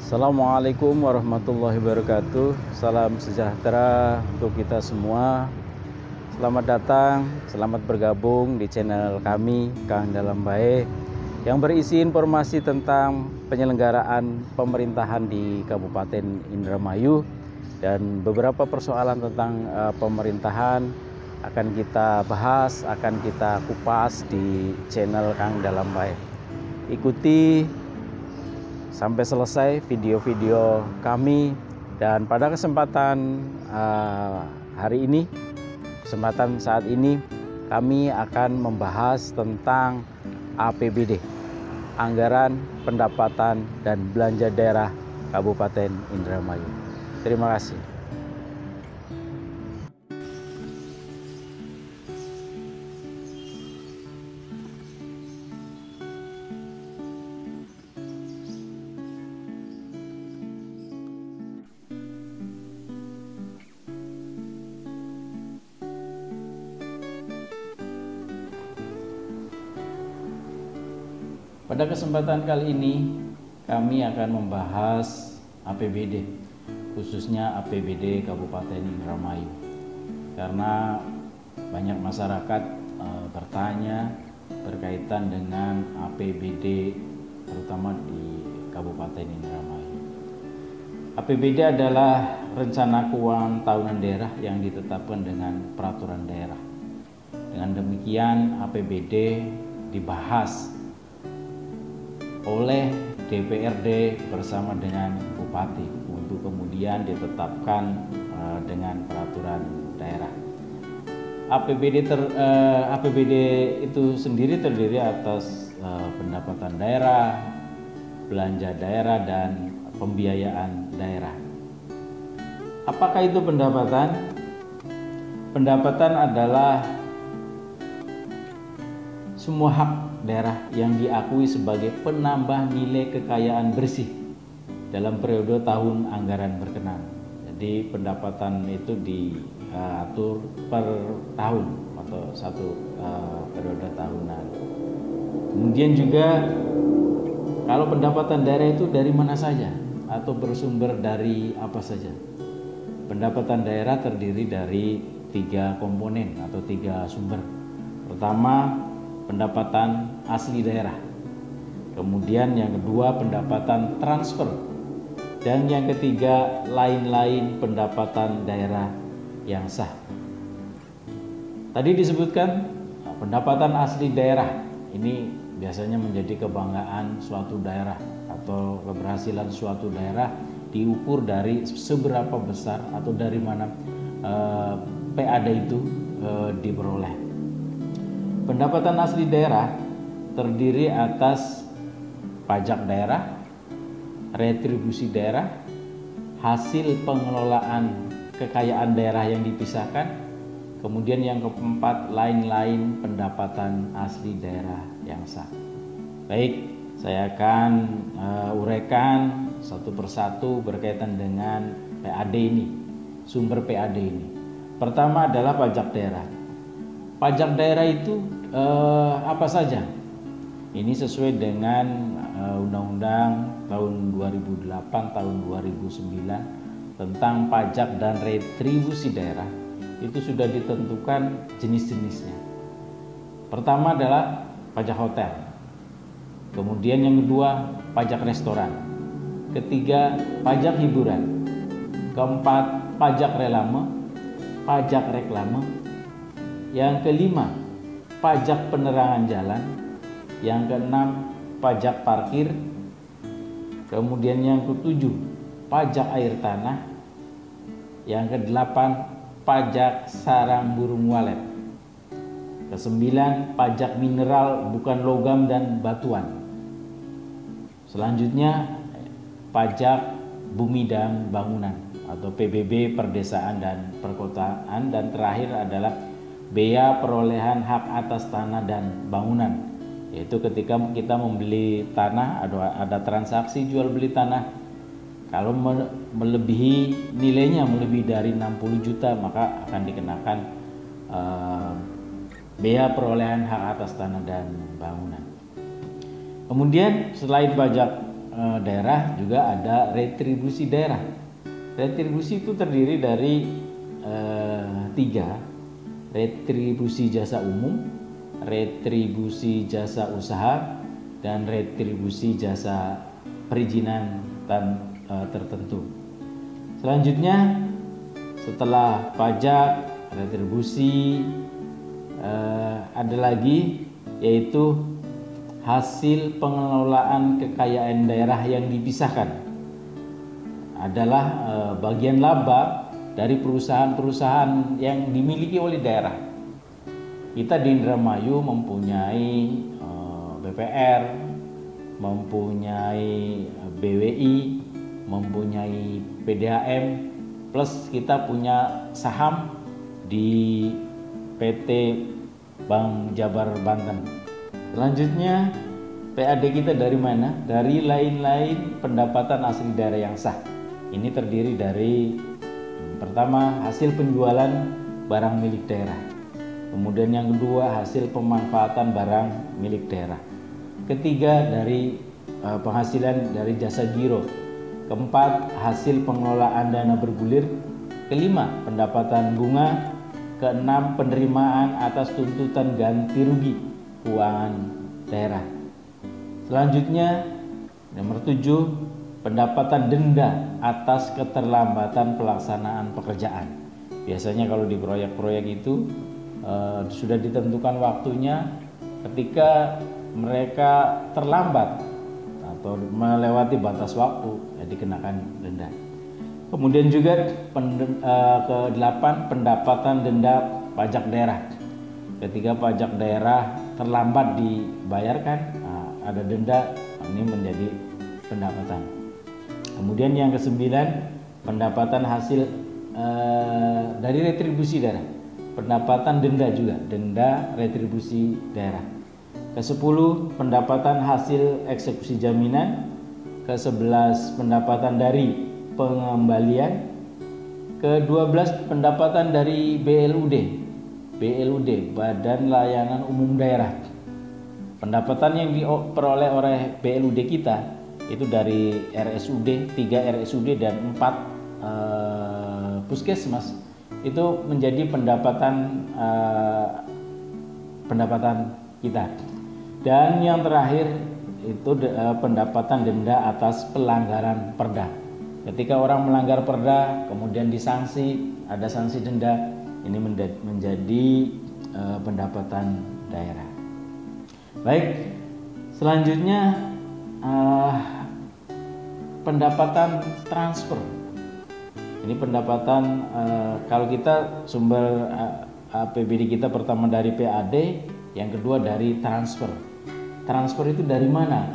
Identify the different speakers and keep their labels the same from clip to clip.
Speaker 1: Assalamualaikum warahmatullahi wabarakatuh. Salam sejahtera untuk kita semua. Selamat datang, selamat bergabung di channel kami Kang Dalam Bae yang berisi informasi tentang penyelenggaraan pemerintahan di Kabupaten Indramayu dan beberapa persoalan tentang pemerintahan akan kita bahas, akan kita kupas di channel Kang Dalam Bae. Ikuti sampai selesai video-video kami, dan pada kesempatan kesempatan saat ini kami akan membahas tentang APBD, Anggaran Pendapatan dan Belanja Daerah Kabupaten Indramayu. Terima kasih. Pada kesempatan kali ini kami akan membahas APBD, khususnya APBD Kabupaten Indramayu, karena banyak masyarakat bertanya berkaitan dengan APBD terutama di Kabupaten Indramayu. APBD adalah rencana keuangan tahunan daerah yang ditetapkan dengan peraturan daerah. Dengan demikian APBD dibahas oleh DPRD bersama dengan Bupati untuk kemudian ditetapkan dengan peraturan daerah. APBD itu sendiri terdiri atas pendapatan daerah, belanja daerah, dan pembiayaan daerah. Apakah itu pendapatan? Pendapatan adalah semua hak daerah yang diakui sebagai penambah nilai kekayaan bersih dalam periode tahun anggaran berkenan. Jadi pendapatan itu diatur per tahun atau satu periode tahunan. Kemudian juga kalau pendapatan daerah itu dari mana saja atau bersumber dari apa saja. Pendapatan daerah terdiri dari 3 komponen atau 3 sumber. Pertama, pendapatan asli daerah, kemudian yang kedua pendapatan transfer, dan yang ketiga lain-lain pendapatan daerah yang sah. Tadi disebutkan pendapatan asli daerah ini biasanya menjadi kebanggaan suatu daerah atau keberhasilan suatu daerah diukur dari seberapa besar atau dari mana PAD itu diperoleh. Pendapatan asli daerah terdiri atas pajak daerah, retribusi daerah, hasil pengelolaan kekayaan daerah yang dipisahkan, kemudian yang keempat lain-lain pendapatan asli daerah yang sah. Baik, saya akan uraikan satu persatu berkaitan dengan PAD ini, sumber PAD ini. Pertama adalah pajak daerah. Pajak daerah itu apa saja? Ini sesuai dengan Undang-Undang tahun 2008 tahun 2009 tentang pajak dan retribusi daerah. Itu sudah ditentukan jenis-jenisnya. Pertama adalah pajak hotel. Kemudian yang kedua pajak restoran. Ketiga pajak hiburan. Keempat pajak pajak reklame. Yang kelima, pajak penerangan jalan. Yang keenam, pajak parkir. Kemudian yang ketujuh, pajak air tanah. Yang kedelapan, pajak sarang burung walet. Kesembilan, pajak mineral bukan logam dan batuan. Selanjutnya, pajak bumi dan bangunan atau PBB perdesaan dan perkotaan. Dan terakhir adalah bea perolehan hak atas tanah dan bangunan, yaitu ketika kita membeli tanah ada transaksi jual beli tanah. Kalau melebihi nilainya melebihi dari 60 juta maka akan dikenakan bea perolehan hak atas tanah dan bangunan. Kemudian selain pajak daerah juga ada retribusi daerah. Retribusi itu terdiri dari 3, retribusi jasa umum, retribusi jasa usaha, dan retribusi jasa perizinan tertentu. Selanjutnya setelah pajak, retribusi, ada lagi yaitu hasil pengelolaan kekayaan daerah yang dipisahkan, adalah bagian laba dari perusahaan-perusahaan yang dimiliki oleh daerah. Kita di Indramayu mempunyai BPR, mempunyai BWI, mempunyai PDAM, plus kita punya saham di PT Bank Jabar Banten. Selanjutnya PAD kita dari mana? Dari lain-lain pendapatan asli daerah yang sah. Ini terdiri dari pertama hasil penjualan barang milik daerah. Kemudian yang kedua hasil pemanfaatan barang milik daerah. Ketiga dari penghasilan dari jasa giro. Keempat hasil pengelolaan dana bergulir. Kelima pendapatan bunga. Keenam penerimaan atas tuntutan ganti rugi keuangan daerah. Selanjutnya nomor 7 pendapatan denda atas keterlambatan pelaksanaan pekerjaan. Biasanya kalau di proyek-proyek itu sudah ditentukan waktunya, ketika mereka terlambat atau melewati batas waktu, dikenakan denda. Kemudian juga ke-8 pendapatan denda pajak daerah. Ketika pajak daerah terlambat dibayarkan, ada denda, ini menjadi pendapatan. Kemudian yang ke-9 pendapatan hasil dari retribusi daerah, pendapatan denda juga, denda retribusi daerah. Ke-10 pendapatan hasil eksekusi jaminan. Ke-11 pendapatan dari pengembalian. Ke-12 pendapatan dari BLUD, Badan Layanan Umum Daerah. Pendapatan yang diperoleh oleh BLUD kita itu dari RSUD, 3 RSUD dan 4 puskesmas, itu menjadi pendapatan kita. Dan yang terakhir itu pendapatan denda atas pelanggaran perda. Ketika orang melanggar perda kemudian disanksi, ada sanksi denda, ini menjadi pendapatan daerah. Baik, selanjutnya pendapatan transfer. Ini pendapatan kalau kita sumber APBD kita pertama dari PAD, yang kedua dari transfer. Transfer itu dari mana?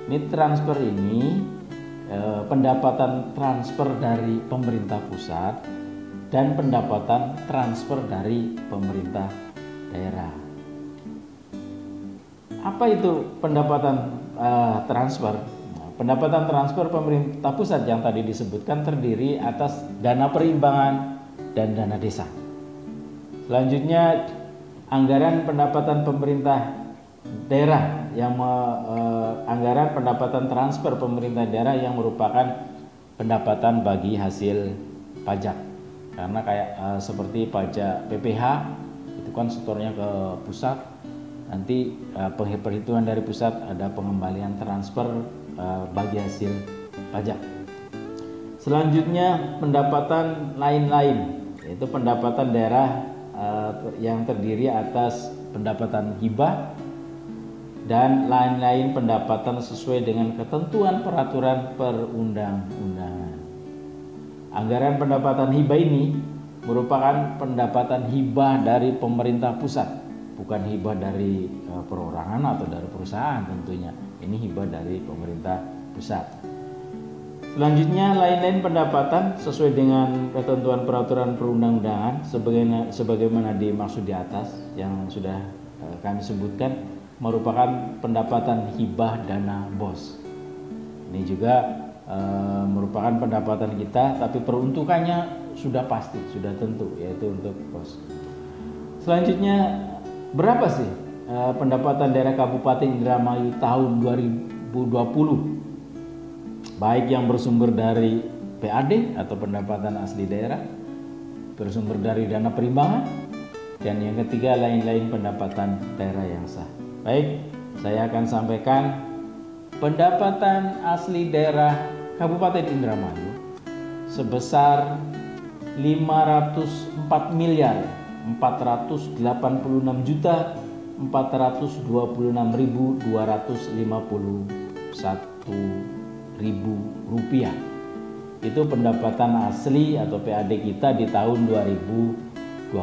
Speaker 1: Ini transfer ini pendapatan transfer dari pemerintah pusat dan pendapatan transfer dari pemerintah daerah. Apa itu pendapatan transfer? Pendapatan transfer pemerintah pusat yang tadi disebutkan terdiri atas dana perimbangan dan dana desa. Selanjutnya anggaran pendapatan pemerintah daerah yang anggaran pendapatan transfer pemerintah daerah yang merupakan pendapatan bagi hasil pajak. Karena kayak seperti pajak PPH itu kan setornya ke pusat, nanti perhitungan dari pusat ada pengembalian transfer bagi hasil pajak. Selanjutnya pendapatan lain-lain, yaitu pendapatan daerah yang terdiri atas pendapatan hibah dan lain-lain pendapatan sesuai dengan ketentuan peraturan perundang-undangan. Anggaran pendapatan hibah ini merupakan pendapatan hibah dari pemerintah pusat, bukan hibah dari perorangan atau dari perusahaan tentunya. Ini hibah dari pemerintah pusat. Selanjutnya lain-lain pendapatan sesuai dengan ketentuan peraturan perundang-undangan sebagaimana dimaksud di atas yang sudah kami sebutkan, merupakan pendapatan hibah dana BOS. Ini juga merupakan pendapatan kita, tapi peruntukannya sudah pasti, sudah tentu, yaitu untuk BOS. Selanjutnya berapa sih pendapatan daerah Kabupaten Indramayu tahun 2020? baik yang bersumber dari PAD atau pendapatan asli daerah, bersumber dari dana perimbangan, dan yang ketiga lain-lain pendapatan daerah yang sah. Baik, saya akan sampaikan pendapatan asli daerah Kabupaten Indramayu sebesar 504 miliar 446.426.251 rupiah. Itu pendapatan asli atau PAD kita di tahun 2020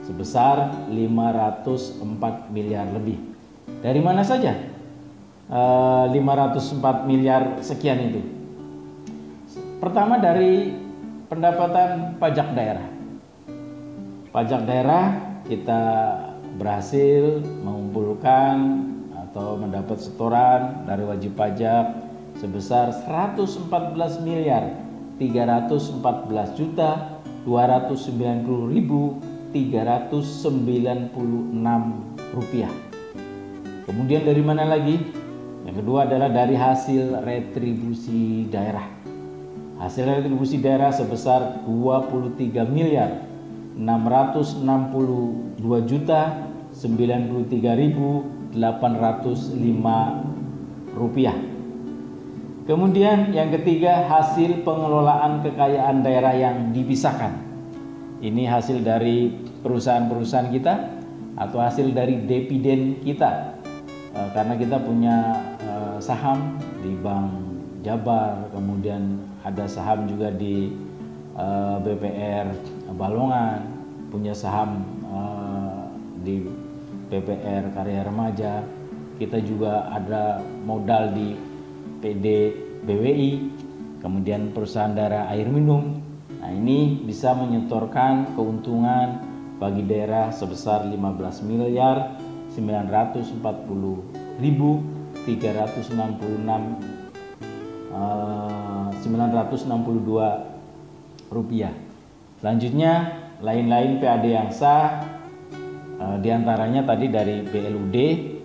Speaker 1: sebesar 504 miliar lebih. Dari mana saja 504 miliar sekian itu? Pertama dari pendapatan pajak daerah. Pajak daerah kita berhasil mengumpulkan atau mendapat setoran dari wajib pajak sebesar 114 miliar 314 juta 290.396 rupiah. Kemudian dari mana lagi? Yang kedua adalah dari hasil retribusi daerah. Hasil retribusi daerah sebesar 23 miliar 662 juta 93.805 rupiah. Kemudian yang ketiga hasil pengelolaan kekayaan daerah yang dipisahkan. Ini hasil dari perusahaan-perusahaan kita atau hasil dari dividen kita, karena kita punya saham di Bank Jabar, kemudian ada saham juga di BPR Balongan, punya saham di BPR Karya Remaja, kita juga ada modal di PD BWI, kemudian perusahaan daerah air minum. Nah, ini bisa menyetorkan keuntungan bagi daerah sebesar 15 miliar 940.962 rupiah. Selanjutnya lain-lain PAD yang sah, diantaranya tadi dari BLUD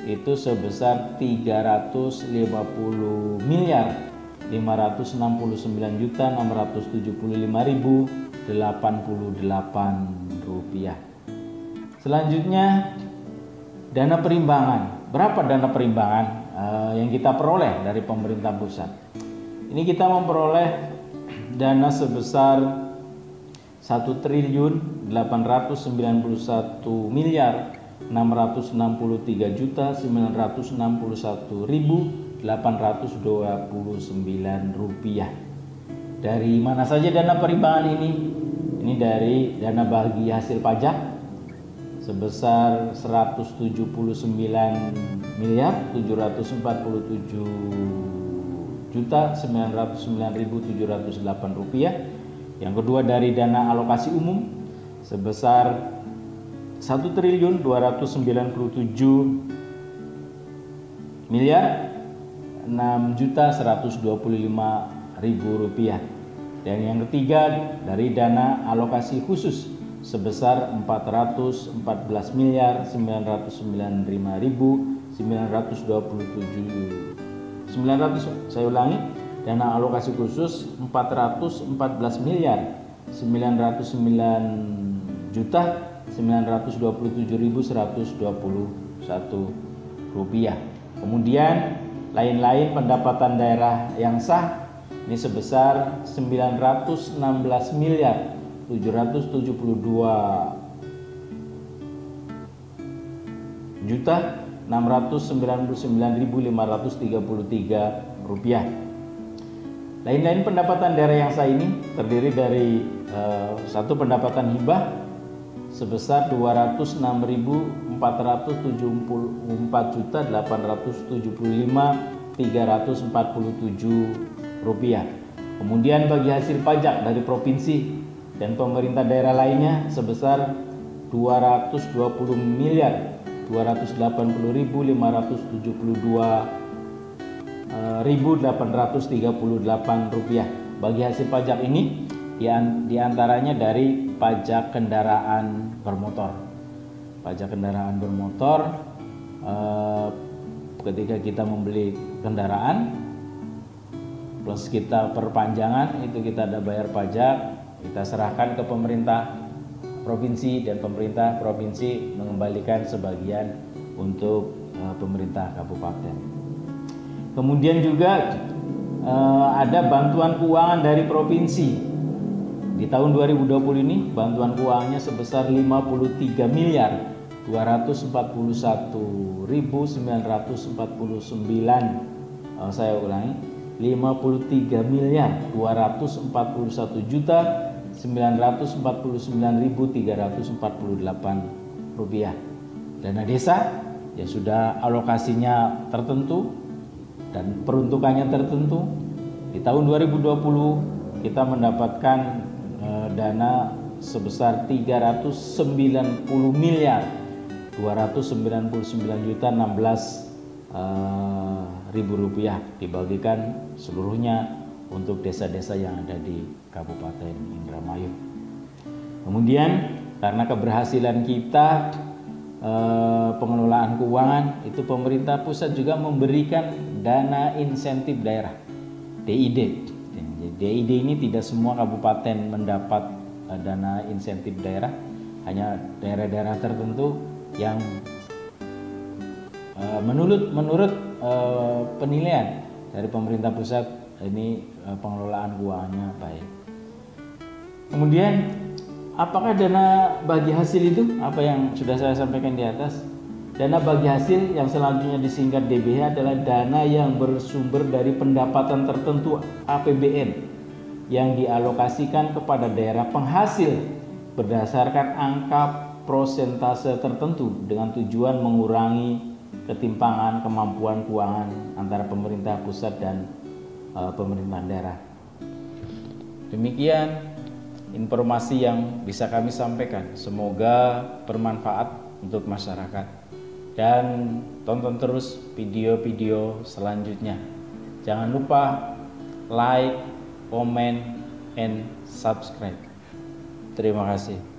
Speaker 1: itu sebesar 350 miliar 569.675.088 rupiah. Selanjutnya dana perimbangan. Berapa dana perimbangan yang kita peroleh dari pemerintah pusat? Ini kita memperoleh dana sebesar 1.891.961.829 rupiah. Dari mana saja dana perimbangan ini? Ini dari dana bagi hasil pajak sebesar 179.747.909.708 rupiah. Yang kedua dari dana alokasi umum sebesar 1.297.6.125.000 rupiah. Dan yang ketiga dari dana alokasi khusus sebesar 414.095.927. Saya ulangi, dana alokasi khusus 414.909.927.121 rupiah. Kemudian lain-lain pendapatan daerah yang sah ini sebesar 916 miliar 772.699.533 rupiah. Lain-lain pendapatan daerah yang sah ini terdiri dari satu pendapatan hibah sebesar 264.875.347 rupiah. Kemudian bagi hasil pajak dari provinsi dan pemerintah daerah lainnya sebesar 220.280.572.838 rupiah. Bagi hasil pajak ini diantaranya dari pajak kendaraan bermotor. Pajak kendaraan bermotor ketika kita membeli kendaraan plus kita perpanjangan itu kita ada bayar pajak, kita serahkan ke pemerintah provinsi dan pemerintah provinsi mengembalikan sebagian untuk pemerintah kabupaten. Kemudian juga ada bantuan keuangan dari provinsi. Di tahun 2020 ini bantuan keuangannya sebesar 53 miliar 241.949, saya ulangi, 53 miliar 241 juta 949.348 rupiah. Dana desa ya sudah alokasinya tertentu dan peruntukannya tertentu. Di tahun 2020 kita mendapatkan dana sebesar 390 miliar 299.016.000 rupiah dibagikan seluruhnya untuk desa-desa yang ada di Kabupaten Indramayu. Kemudian karena keberhasilan kita pengelolaan keuangan itu, pemerintah pusat juga memberikan dana insentif daerah DID. DID ini tidak semua kabupaten mendapat dana insentif daerah, hanya daerah-daerah tertentu yang menurut penilaian dari pemerintah pusat ini pengelolaan keuangannya baik. Kemudian apakah dana bagi hasil itu? Apa yang sudah saya sampaikan di atas. Dana bagi hasil yang selanjutnya disingkat DBH adalah dana yang bersumber dari pendapatan tertentu APBN yang dialokasikan kepada daerah penghasil berdasarkan angka prosentase tertentu dengan tujuan mengurangi ketimpangan kemampuan keuangan antara pemerintah pusat dan pemerintah daerah. Demikian informasi yang bisa kami sampaikan. Semoga bermanfaat untuk masyarakat. Dan tonton terus video-video selanjutnya. Jangan lupa like, comment, and subscribe. Terima kasih.